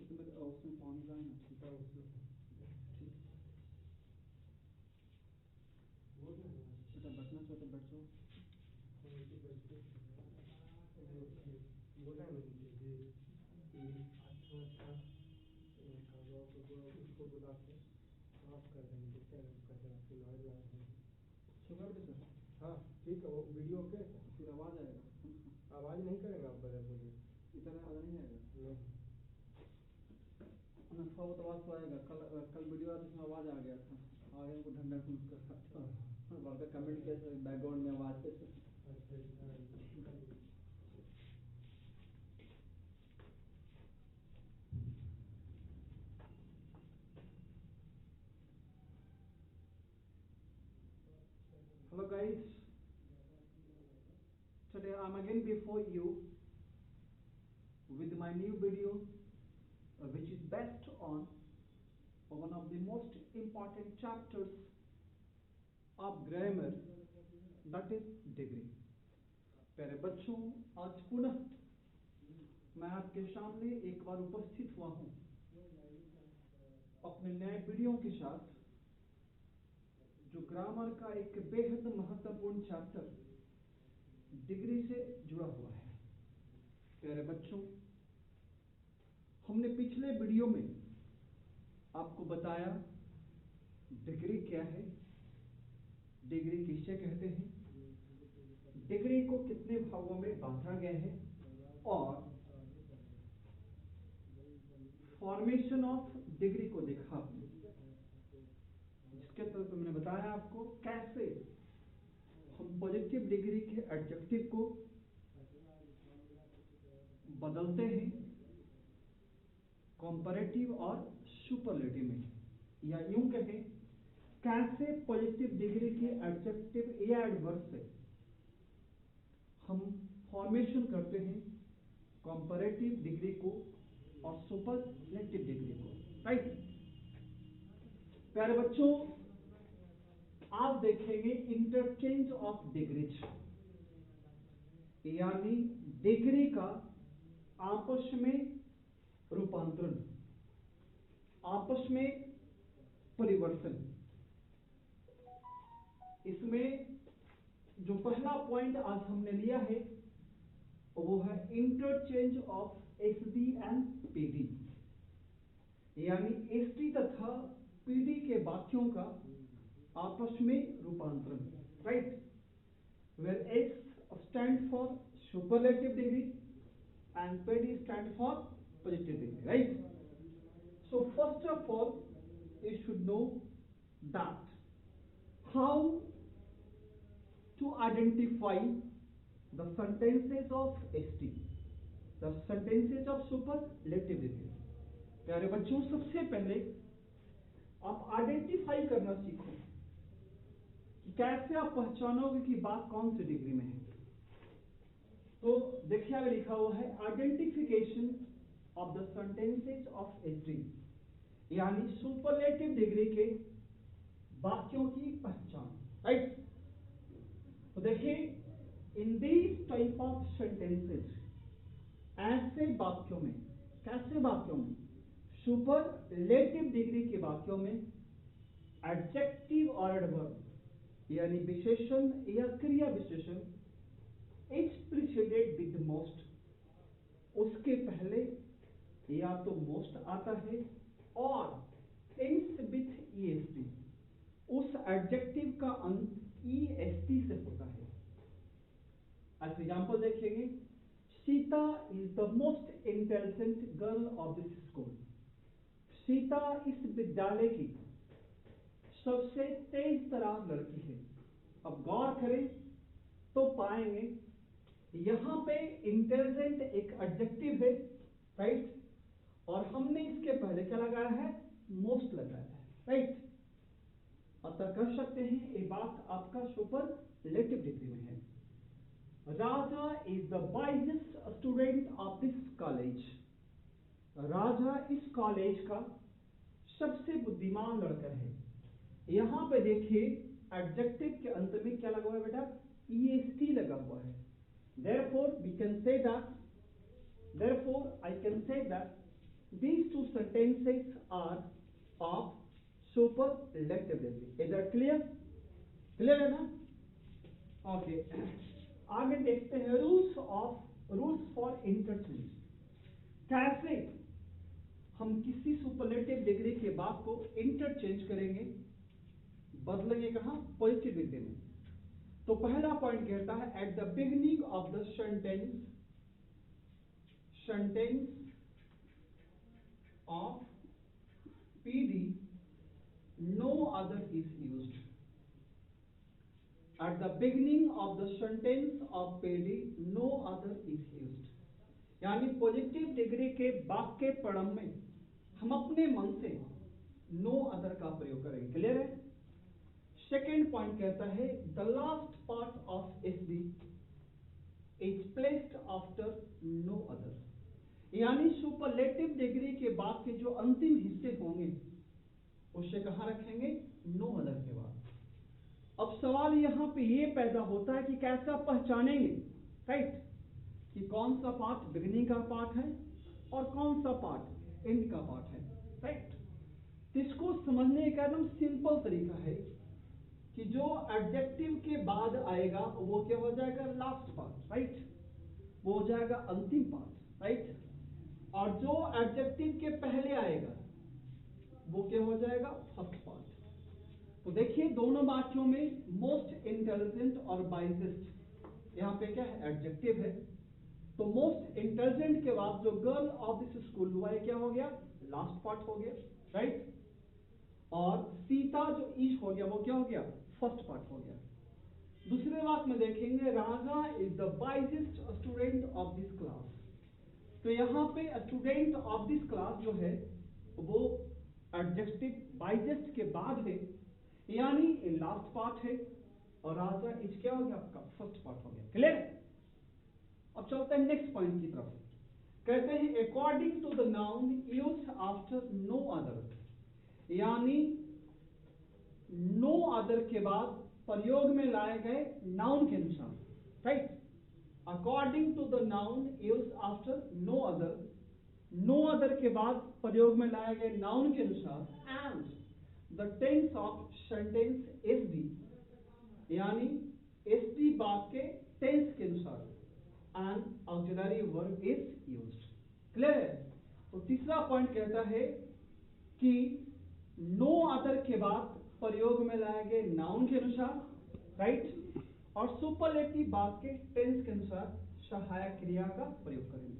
उसमें पानी का है ना, ठीक है उसमें ठीक बेटा बैठना चाहते बैठ जाओ। बोला है मुझे कि अच्छा उसको बुला के साफ कर देंगे कचरा फिलहाल ला देंगे। शुगर दे सर। हाँ ठीक है, वो वीडियो ओके फिर आवाज़ आएगा। आवाज़ नहीं करेगा आप बजा बोलिए। इतना आवाज़ नहीं आएगा। नहीं नफा वो तो आवाज़ तो आएगा। कल वीडियो आया जिसमें आवाज़ आ गया था, आगे उनको ढंग ढंग सुन कर बात कमेंट किया सर, बैकग्राउंड में आवाज़ है sir. Hello guys, today I'm again before you with my new video which is based on one of the most important chapters of grammar, that is degree. प्यारे बच्चों, आज पुनः मैं आपके सामने एक बार उपस्थित हुआ हूँ अपने नए वीडियो के साथ, जो ग्रामर का एक बेहद महत्वपूर्ण चैप्टर डिग्री से जुड़ा हुआ है। प्यारे बच्चों, हमने पिछले वीडियो में आपको बताया डिग्री क्या है, डिग्री किसे कहते हैं, डिग्री को कितने भागों में बांटा गया है और फॉर्मेशन ऑफ डिग्री को देखा आपने, जिसके तौर पर मैंने बताया आपको कैसे हम पॉजिटिव डिग्री के एडजेक्टिव को बदलते हैं कंपैरेटिव और सुपरलेटिव में, या यूं कहें कैसे पॉजिटिव डिग्री के एडजेक्टिव या एडवर्ब से हम फॉर्मेशन करते हैं कंपैरेटिव डिग्री को और सुपरलेटिव डिग्री को। राइट प्यारे बच्चों, आप देखेंगे इंटरचेंज ऑफ डिग्रीज, यानी डिग्री का आपस में रूपांतरण, आपस में परिवर्तन। इसमें जो पहला पॉइंट आज हमने लिया है वो है interchange of SD and PD, यानी एसडी तथा पीडी के वाक्यों का आपस में रूपांतरण। Right, where S stand for superlative degree and PD stand for positive degree, right? So first of all, you should know that how to identify the sentences of ST, the sentences of superlative degree. प्यारे बच्चों, सबसे पहले आप identify करना सीखो कि कैसे आप पहचानोगे कि बात कौन सी डिग्री में है। तो देखिए आगे लिखा हुआ है identification of the sentences of SD, यानी सुपरलेटिव डिग्री के वाक्यों की पहचान। राइट, तो देखिए in this type of sentences, ऐसे वाक्यों में, कैसे वाक्यों में, सुपरलेटिव डिग्री के वाक्यों में एडजेक्टिव और एडवर्ब, यानी विशेषण या क्रिया विशेषण इज प्रीसीडेड विद मोस्ट, उसके पहले या तो मोस्ट आता है और एंड्स विथ ईएसटी, उस एडजेक्टिव का अंत ईएसटी से होता है। एज एग्जांपल देखेंगे, Sita is the most intelligent girl of this school, Sita इस विद्यालय की सबसे तेज तरार लड़की है। अब गौर करें तो पाएंगे यहां पे इंटेलिजेंट एक एडजेक्टिव है, राइट, और हमने इसके पहले क्या लगाया है, मोस्ट लगाया है। राइट, अतः कर सकते हैं ये बात आपका सुपरलेटिव डिग्री में है। Raja is the wisest student of this college, Raja इस कॉलेज का सबसे बुद्धिमान लड़का है। यहां पे देखिए एडजेक्टिव के अंत में क्या लगा हुआ है बेटा, ईएसटी लगा हुआ है। Therefore, we can say that. Therefore, I can say that these two sentences are of superlative degree. Is that clear? Clear है ना? ओके, आगे देखते हैं रूल्स फॉर इंटरचेंज। कैसे हम किसी सुपरलेटिव डिग्री के बाद को इंटरचेंज करेंगे, बदलेंगे कहां? पॉजिटिव डिग्री में। तो पहला पॉइंट कहता है at the beginning of the sentence of PD no other is used. At the beginning of the sentence of PD, no other is used. यानी पॉजिटिव डिग्री के वाक्य प्रारंभ में हम अपने मन से नो अदर का प्रयोग करेंगे। क्लियर है? सेकेंड पॉइंट कहता है the last part of SD is placed after no other. यानी सुपरलेटिव डिग्री के वाक्य जो अंतिम हिस्से होंगे उसे कहां रखेंगे? नो अदर के बाद। अब सवाल यहां पे ये पैदा होता है कि कैसा पहचानेंगे, राइट, कि कौन सा पार्ट बिगिनिंग का पार्ट है और कौन सा पार्ट एंड का पार्ट है, राइट। इसको समझने का एकदम सिंपल तरीका है कि जो एडजेक्टिव के बाद आएगा वो क्या हो जाएगा? लास्ट पार्ट, राइट, वो हो जाएगा अंतिम पार्ट, राइट। और जो एडजेक्टिव के पहले आएगा वो क्या हो जाएगा? First part. तो देखिए दोनों वाक्यों में मोस्ट इंटेलिजेंट और वाइजेस्ट, यहाँ पे क्या है? एडजेक्टिव है। तो मोस्ट इंटेलिजेंट के बाद जो गर्ल ऑफ दिस स्कूल हुआ है क्या हो गया? लास्ट पार्ट हो गया, राइट। और सीता जो इज हो गया वो क्या हो गया? फर्स्ट पार्ट हो गया। दूसरे वाक्य में देखेंगे Raja is the wisest student of this class. तो यहाँ पे स्टूडेंट ऑफ दिस क्लास जो है वो एडजेक्टिव वाइजेस्ट के बाद है, यानी लास्ट पार्ट है। और राजा इज क्या हो गया? आपका फर्स्ट पार्ट हो गया। क्लियर? अब चलते हैं नेक्स्ट पॉइंट की तरफ। कहते हैं according to the noun used after no other. यानी नो अदर के बाद प्रयोग में लाए गए नाउन के अनुसार, right. According to the noun used after no other, no other के बाद प्रयोग में लाए गए नाउन के अनुसार, and the tense of sentence SD, यानी एसडी वाक्य टेंस के अनुसार, and auxiliary verb is used. Clear है? तो तीसरा पॉइंट कहता है कि नो अदर के बाद प्रयोग में लाए गए नाउन के अनुसार, राइट, और सुपरलेटिव वाक्य टेंस के अनुसार सहायक क्रिया का प्रयोग करेंगे।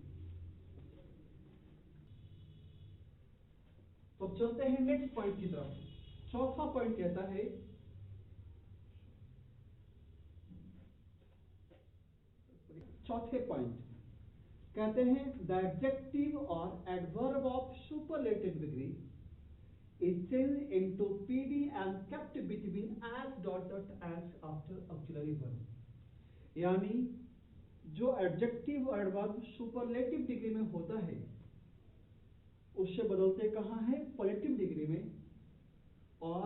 तो चलते हैं नेक्स्ट पॉइंट की तरफ। चौथा पॉइंट कहता है चौथे पॉइंट कहते हैं द एडजेक्टिव और adverb of superlative degree is changed into PD and kept between as dot dot as after auxiliary verb. यानी जो एडजेक्टिव और एडवर्ब सुपरलेटिव डिग्री में होता है उससे बदलते कहां है? पॉजिटिव डिग्री में, और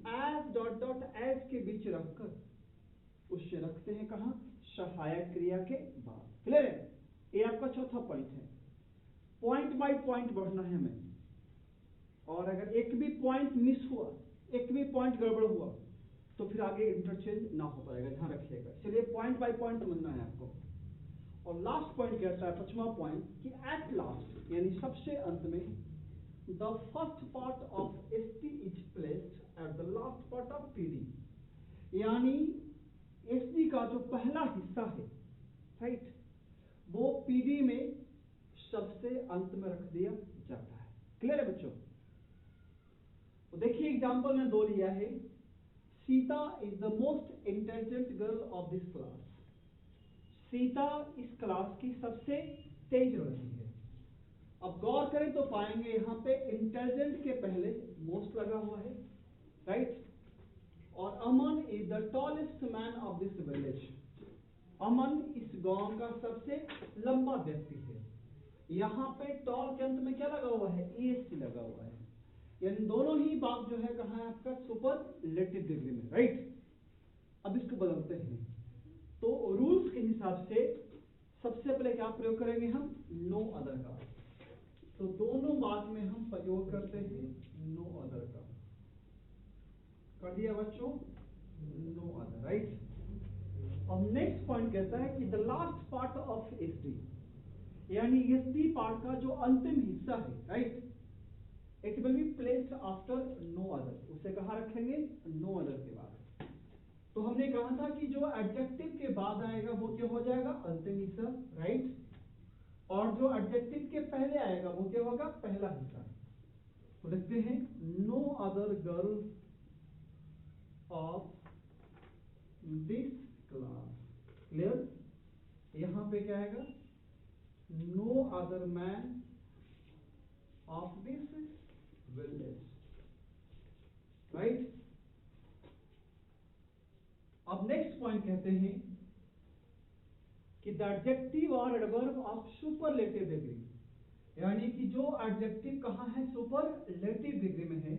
एज डॉट डॉट एज के बीच रखकर उससे रखते हैं कहां? सहायक क्रिया के बाद। क्लियर है? ये आपका चौथा पॉइंट है। पॉइंट बाय पॉइंट बढ़ना है हमें, और अगर एक भी पॉइंट मिस हुआ, एक भी पॉइंट गड़बड़ हुआ तो फिर आगे इंटरचेंज ना हो पाएगा, ध्यान रखिएगा। चलिए पॉइंट बाय पॉइंट समझना है आपको। और लास्ट पॉइंट कहता है, पांचवा पॉइंट, कि एट लास्ट यानी सबसे अंत में the first part of ST is placed at the last part of PD. यानी एसडी का जो पहला हिस्सा है, राइट, वो पीडी में सबसे अंत में रख दिया जाता है। क्लियर है बच्चों? तो देखिए एग्जांपल में दो लिया है। Sita is the most intelligent girl of this class. Sita इस क्लास की सबसे तेज लड़की है। अब गौर करें तो पाएंगे यहां पे इंटेलिजेंट के पहले मोस्ट लगा हुआ है, राइट। और Aman is the tallest man of this village. Aman इस गांव का सबसे लंबा व्यक्ति है। यहां पे टॉल के अंत में क्या लगा हुआ है? ईएसटी लगा हुआ है। यानी दोनों ही बात जो है कहां है आपका? सुपरलेटिव डिग्री में, राइट। अब इसको बदलते हैं तो रूल्स के हिसाब से सबसे पहले क्या प्रयोग करेंगे हम? नो अदर का। तो दोनों बात में हम प्रयोग करते हैं नो अदर का। कर दिया बच्चों, नो अदर, राइट। अब नेक्स्ट पॉइंट कहता है कि the last part of SD, यानी एसडी पार्ट का जो अंतिम हिस्सा है, right, it will be placed after no other. उसे कहाँ रखेंगे? नो अदर के बाद। तो हमने कहा था कि जो एडजेक्टिव के बाद आएगा वो क्या हो जाएगा? अंतिम हिस्सा, राइट। और जो एडजेक्टिव के पहले आएगा वो क्या होगा? पहला हिस्सा। तो लिखते हैं no other girl of this class. Clear? यहां पे क्या आएगा? No other man of this village, right. अब नेक्स्ट पॉइंट कहते हैं कि द एडजेक्टिव और एडवर्ब ऑफ सुपरलेटिव डिग्री, यानी कि जो एडजेक्टिव कहां है? सुपरलेटिव डिग्री में है,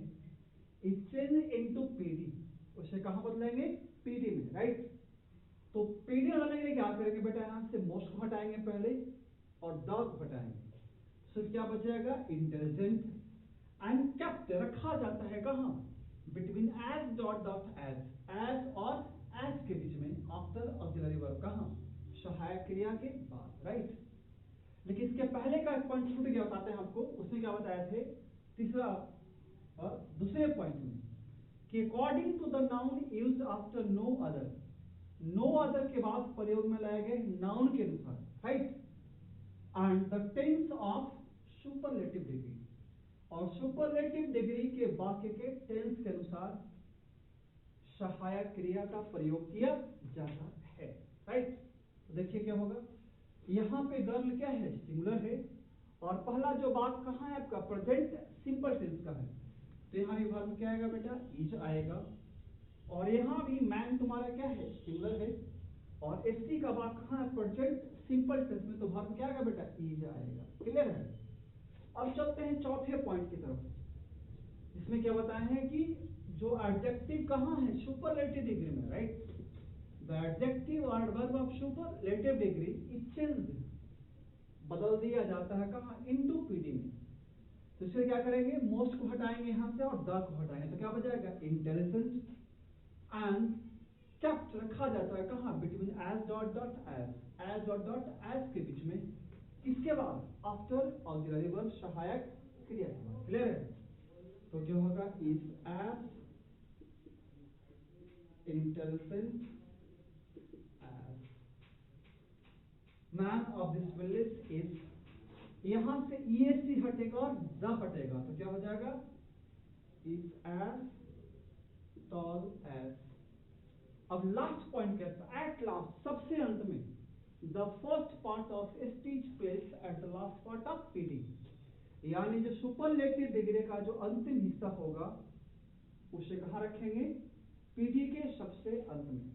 इज चेंज इनटू पीडी। उसे कहां बदलेंगे? पीडी में, राइट। तो पीडी बदलने के लिए क्या करेंगे बेटा? यहां से मोस्ट को हटाएंगे पहले और द को हटाएंगे, सिर्फ क्या बच जाएगा? इंटेलिजेंट। एंड केप्ट रखा जाता है कहां? Between as dot dot as, as और एज के बीच में, आफ्टर ऑक्सिलरी वर्ब, कहां? सहायक क्रिया के बाद, राइट। लेकिन इसके पहले का पॉइंट छूट गया, बताते हैं आपको। उसने क्या बताया थे तीसरा और दूसरे पॉइंट में कि according to the noun used after no other, no other के बाद प्रयोग में लाए गए नाउन के अनुसार, right. And the tense of superlative degree, और सुपरलेटिव डिग्री के वाक्य के टेंस के अनुसार सहायक क्रिया का प्रयोग किया जाता है, राइट। तो देखिए क्या होगा, यहां पे गर्ल क्या है? सिंगुलर है, और पहला जो बात कहां है आपका? प्रेजेंट सिंपल टेंस का है। तो यहां भी वर्ब क्या आएगा बेटा? इज आएगा। और यहां भी मैन तुम्हारा क्या है? सिंगुलर है, और एसटी का बात कहां है? प्रेजेंट सिंपल टेंस में, तो वर्ब क्या आएगा बेटा? इज आएगा। क्लियर है? अब चलते हैं चौथे पॉइंट की तरफ, इसमें क्या बताया है कि जो एडजेक्टिव कहां है? सुपरलेटिव डिग्री में, राइट। द एडजेक्टिव और verb of superlative degree is changed, बदल दिया जाता है कहां? इनटू पीडी में। तो इसलिए क्या करेंगे? मोस्ट को हटाएंगे यहां से और द को हटाएंगे, तो क्या बचेगा? इंटेलिजेंट। एंड केप्ट रखा जाता है कहां? Between as dot dot as, as dot dot as के बीच में, किसके बाद? आफ्टर ऑक्सिलरी वर्ब, सहायक क्रिया के बाद। क्लियर है? तो क्या होगा? Is as intelligent as man of this village is, यहां से ईएसटी हटेगा और द हटेगा, तो क्या हो जाएगा? Is as tall as. अब लास्ट पॉइंट कहता है एट लास्ट, सबसे अंत में, the first part of speech place at the last part of PD, यानी जो सुपरलेटिव डिग्री का जो अंतिम हिस्सा होगा उसे कहां रखेंगे? पीडी के सबसे अंत में।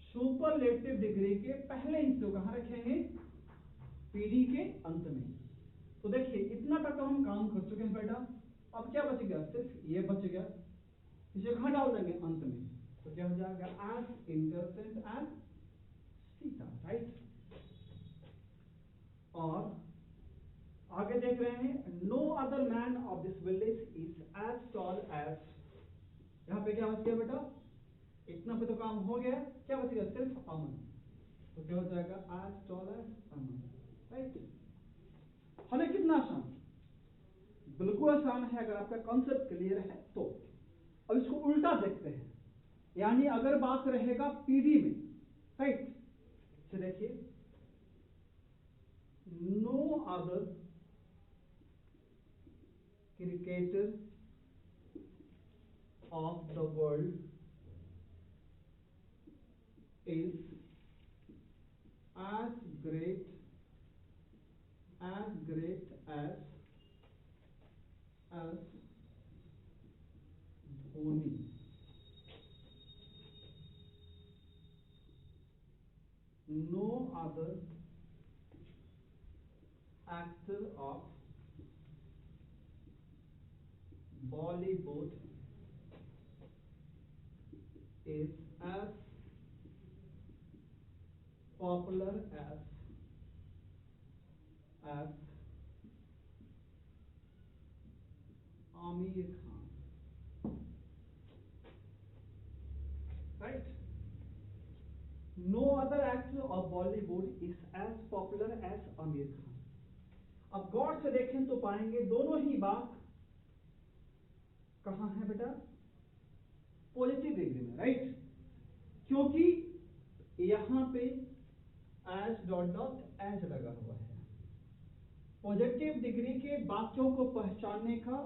सुपरलेटिव डिग्री के पहले हिस्से को कहां रखेंगे? पीडी के अंत में। तो देखिए इतना तक तो हम काम कर चुके हैं बेटा। अब क्या बच गया? सिर्फ ये बच गया, इसे कहां डाल देंगे? अंत में। तो क्या हो जाएगा? As intelligent and Sita, right. और आगे देख रहे हैं, no other man of this village is as tall as, यहां पे क्या बच गया बेटा? इतना पे तो काम हो गया, क्या बच गया? सिर्फ अमन। तो क्या हो जाएगा? एज टॉल एज अमन, राइट। हमें कितना आसान? बिल्कुल आसान है अगर आपका कॉन्सेप्ट क्लियर है तो। अब इसको उल्टा देखते हैं, यानी अगर बात रहेगा पीडी में, राइट। तो देखिए, no other cricketer of the world is as great as Dhoni. No other actor of Bollywood is as popular as Aamir Khan, right. No other actor of Bollywood is as popular as Aamir Khan. अब गौर से देखें तो पाएंगे दोनों ही बात कहां है बेटा, पॉजिटिव डिग्री में, राइट। क्योंकि यहां पे एज डॉट डॉट एज लगा हुआ है। पॉजिटिव डिग्री के वाक्यों को पहचानने का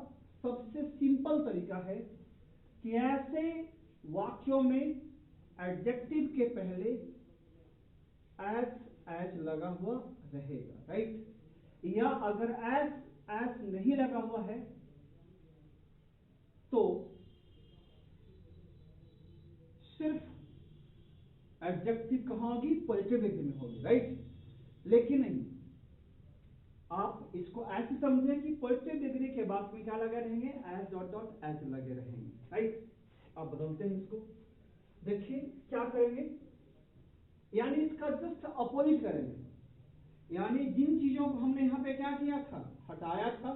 सबसे सिंपल तरीका है कि ऐसे वाक्यों में एडजेक्टिव के पहले एज लगा हुआ रहेगा, राइट। या अगर एज नहीं लगा हुआ है तो सिर्फ एडजेक्टिव कहां होगी, पॉजिटिव डिग्री में होगी, राइट। लेकिन नहीं, आप इसको ऐसे समझें कि पॉजिटिव डिग्री के बाद में क्या लगे रहेंगे, एज डॉट डॉट एज लगे रहेंगे, राइट। आप बदलते हैं इसको, देखिए क्या करेंगे, यानी इसका जस्ट अपोजिट करेंगे। यानी जिन चीजों को हमने यहां पे क्या किया था, हटाया था,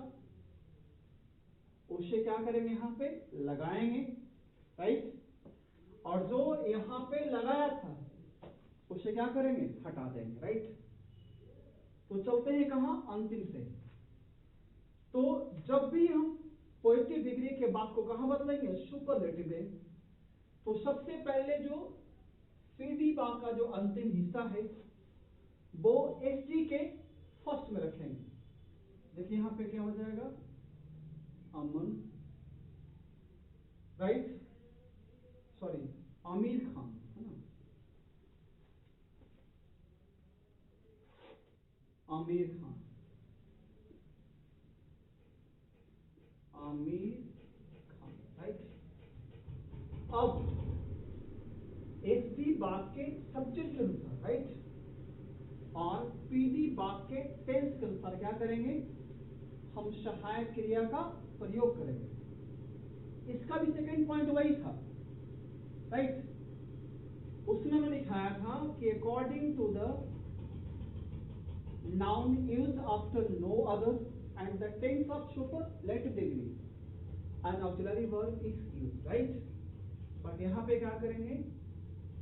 उसे क्या करेंगे, यहां पे लगाएंगे, राइट। और जो यहां पे लगाया था उसे क्या करेंगे, हटा देंगे, राइट। तो चलते हैं कहां, अंतिम से। तो जब भी हम पॉजिटिव डिग्री के बाद को कहां बदलेंगे, सुपरलेटिव में। तो सबसे पहले जो सीधी बात का जो अंतिम हिस्सा है वो एसटी के फर्स्ट में रखेंगे। देखिए यहां पे क्या हो जाएगा, अमन, राइट, सॉरी आमिर खान, है ना, आमिर खान, आमिर खान, राइट। अब एसडी बात के सब्जेक्ट के अनुसार, राइट, और पीडी बात के टेंस के अनुसार क्या करेंगे, हम सहायक क्रिया का प्रयोग करेंगे। इसका भी सेकंड पॉइंट वही था, राइट। उसमें मैंने लिखाया था कि according to the noun used after no other and the tense of superlative degree an auxiliary verb is used, right. But यहां पे क्या करेंगे,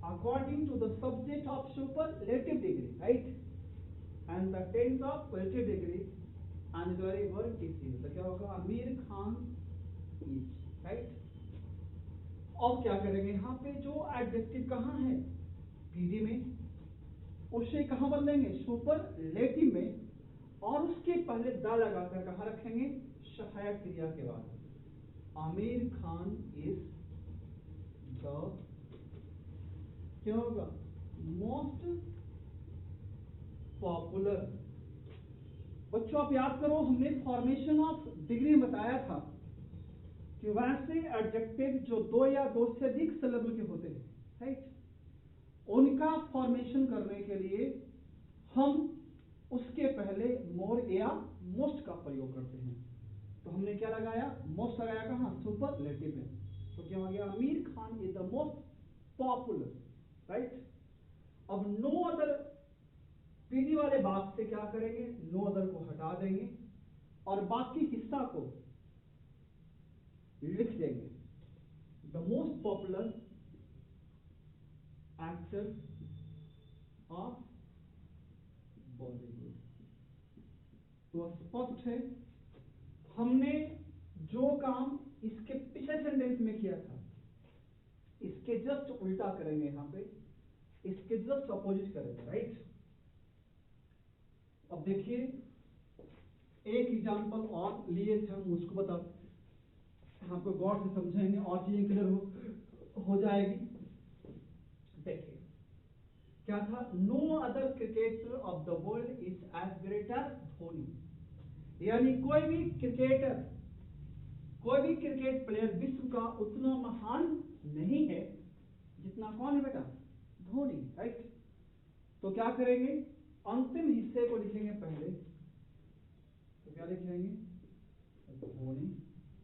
according to the subject of superlative degree, right, and the tense of positive degree and auxiliary verb is used. तो क्या होगा, Aamir Khan is, right. अब क्या करेंगे, यहां पे जो एडजेक्टिव कहां है, पीडी में, उसे कहां बदलेंगे, सुपरलेटिव में, और उसके पहले द लगाकर कहां रखेंगे, सहायक क्रिया के बाद। आमिर खान इज द, क्या होगा, मोस्ट पॉपुलर। बच्चों आप याद करो, हमने फॉर्मेशन ऑफ डिग्री में बताया था कि वैसे एडजेक्टिव जो दो या दो से अधिक सिलेबल के होते हैं, राइट, उनका फॉर्मेशन करने के लिए हम उसके पहले मोर या मोस्ट का प्रयोग करते हैं। तो हमने क्या लगाया, मोस्ट लगाया कहां, सुपरलेटिव में। तो क्या हो गया, Aamir Khan is the most popular, right. अब नो अदर पीडी वाले बात से क्या करेंगे, नो अदर को हटा देंगे और बाकी हिस्सा को लिख देंगे, the most popular actor of Bollywood. तो स्पष्ट है, हमने जो काम इसके पिछले सेंटेंस में किया था इसके जस्ट उल्टा करेंगे, यहां पे इसके जस्ट अपोजिट करेंगे, राइट। अब देखिए एक एग्जांपल और लिए थे हम, उसको बता, आपको गौर से समझेंगे और चीजें क्लियर हो जाएगी। देखिए क्या था, no other cricketer of the world is as great as Dhoni. यानी कोई भी क्रिकेटर, कोई भी क्रिकेट प्लेयर विश्व का उतना महान नहीं है जितना कौन है बेटा, धोनी, राइट। तो क्या करेंगे, अंतिम हिस्से को लिखेंगे पहले, तो क्या लिखेंगे, धोनी,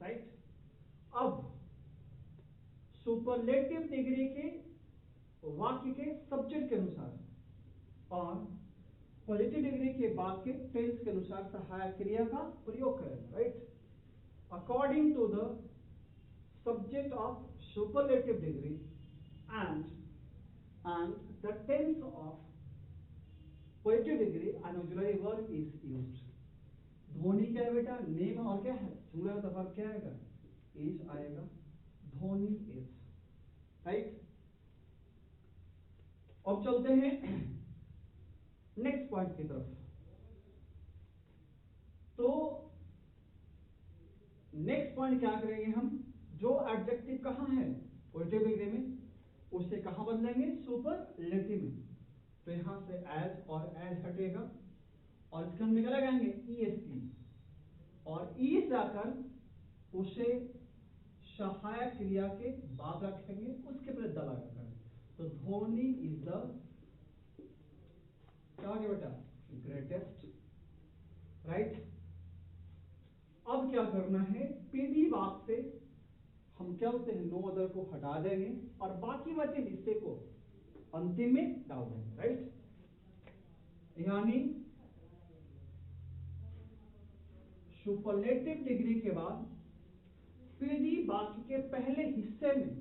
राइट। अब सुपरलेटिव डिग्री के वाक्य के सब्जेक्ट के अनुसार और पॉजिटिव डिग्री के बाद के टेंस के अनुसार सहायक क्रिया का प्रयोग करेंगे, right. according to the subject of superlative degree and the tense of positive degree an auxiliary verb is used. ध्वनि क्या है बेटा? नेम और क्या है? सिंगुलर का वर्ब क्या आएगा? इज आएगा. ध्वनि इज. राइट. अब चलते हैं नेक्स्ट पॉइंट की तरफ. तो नेक्स्ट पॉइंट क्या करेंगे हम? जो एडजेक्टिव कहाँ है पॉजिटिव डिग्री में, उससे कहाँ बदलेंगे? सुपरलेटिव में. तो यहां से एज और एज हटेगा और इसके हम क्या लगाएंगे? ईएसटी. और ई जाकर उसे सहायक क्रिया के बाद रखेंगे, उसके पहले द लगाकर. तो ध्वनि इज द क्या हो गया बेटा? ग्रेटेस्ट. राइट. अब क्या करना है? पीडी वाक्य से हम क्या होते हैं? नो अदर को हटा देंगे और बाकी बचे हिस्से को अंतिम में डाल देंगे. राइट. यानी सुपरलेटिव डिग्री के बाद पीडी वाक्य के पहले हिस्से में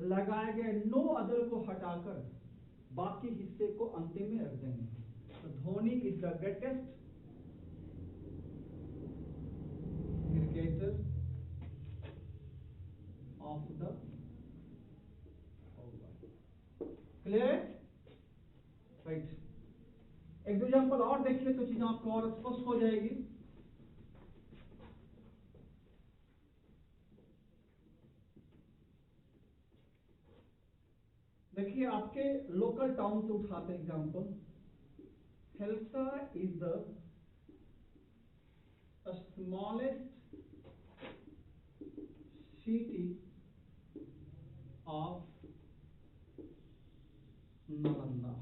लगाए गए नो अदर को हटाकर बाकी हिस्से को अंतिम में रख देंगे. तो ध्वनि is the greatest cricketer of the clear. Right. एक दो एग्जाम्पल और देखिए तो चीजें आपको और स्पष्ट हो जाएगी. देखिए आपके लोकल टाउन से उठाते example. Hilsa is the smallest city of Nalanda.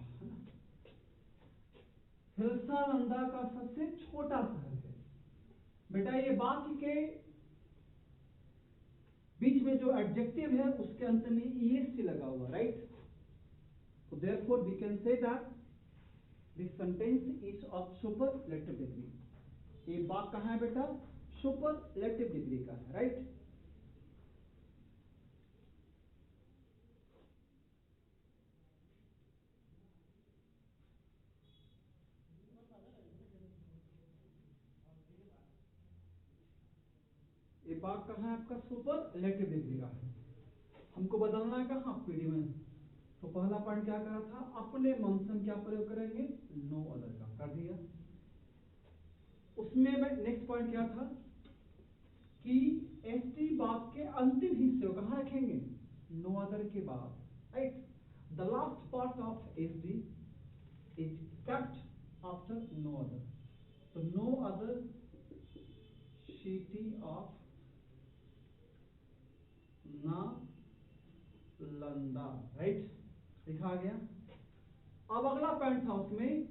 Hilsa Nalanda का सबसे छोटा शहर है. बेटा ये वाक्य के बीच में जो एडजेक्टिव है उसके अंत में ईएसटी लगा हुआ. Right. So therefore we can say that this sentence is of superlative degree. ये वाक्य कहाँ है बेटा? सुपरलेटिव डिग्री का है. राइट. ये वाक्य कहाँ है आपका? सुपरलेटिव डिग्री का है. हमको बदलना है कहाँ? पीडी में. तो पहला पॉइंट क्या करा था? अपने मन से हम क्या प्रयोग करेंगे? नो अदर का कर दिया. उसमें नेक्स्ट पॉइंट क्या था कि एसटी वाक्य के अंतिम हिस्से को कहाँ रखेंगे? नो अदर के बाद. Right. The last part of ST is kept after no other. तो no other city of Nalanda. Right. लिखा गया. अब अगला पॉइंट था उसमें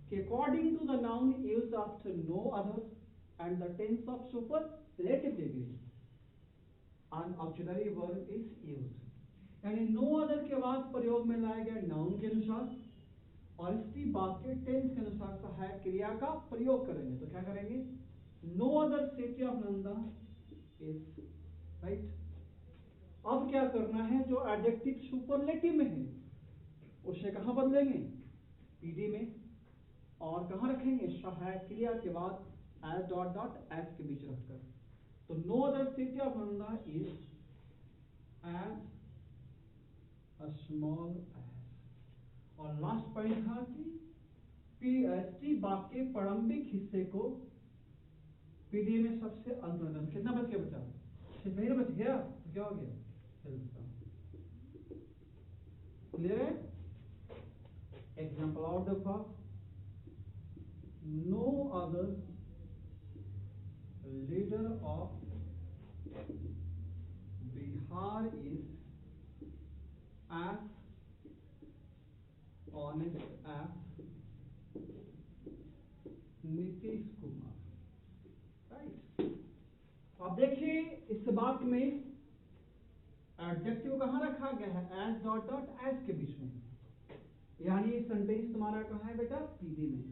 कि according to the noun used after no other and the tense of superlative degree an auxiliary verb is used. यानी no other के बाद प्रयोग में लाए गए नाउन के अनुसार और इसी वाक्य के टेंस के अनुसार सहायक क्रिया का प्रयोग करेंगे. तो क्या करेंगे? No other city of Nalanda is. Right. अब क्या करना है? जो एडजेक्टिव सुपरलेटिव में है उसे कहां बदलेंगे? पीडी में. और कहां रखेंगे? सहायक क्रिया के बाद एज डॉट डॉट एज के बीच रखकर. तो no other city of Nalanda is as a small as. और लास्ट पॉइंट था कि पीएसटी वाक्य के प्रारंभिक हिस्से को पीडी में सबसे अंत में. कितना बच गया बचा? सिर्फ नहीं बच गया. तो क्या हो गया? क्लियर है. एग्जाम्पल और देखो. No other leader of Bihar is as honest as Nitish Kumar. Right. अब देखिए इस बात में एडजेक्टिव कहां रखा गया है? एज डॉट डॉट एज के बीच में. यानी ये सेंटेंस तुम्हारा कहां है बेटा? पीडी में.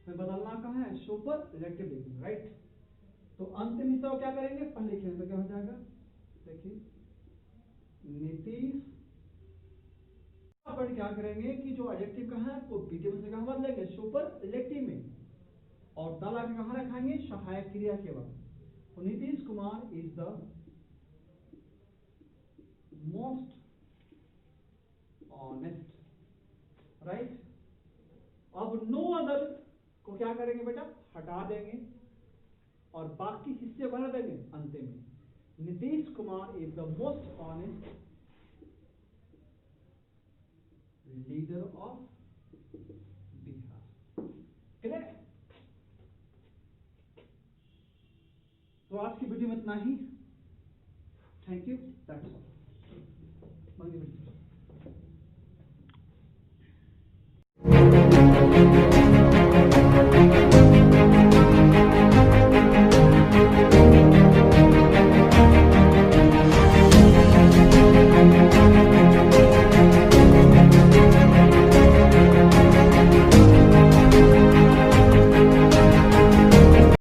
बदलना कहां है? Superlative degree. राइट. तो अंतिम हिस्सा क्या करेंगे, पहले लिखेंगे तो क्या हो जाएगा, देखिए नीतीश। अपन क्या करेंगे कि जो एडजेक्टिव कहाँ है वो बीटीएम से कहाँ बदलेंगे, सुपरलेटिव में, और दल आगे कहाँ रखेंगे, सहायक क्रिया के बाद। तो Nitish Kumar is the most honest, right. अब नो अदर को क्या करेंगे बेटा, हटा देंगे और बाकी हिस्से बना देंगे अंतिम में। Nitish Kumar is the most honest leader of Bihar. Clear. तो आज की वीडियो में इतना ही। Thank you, that's all.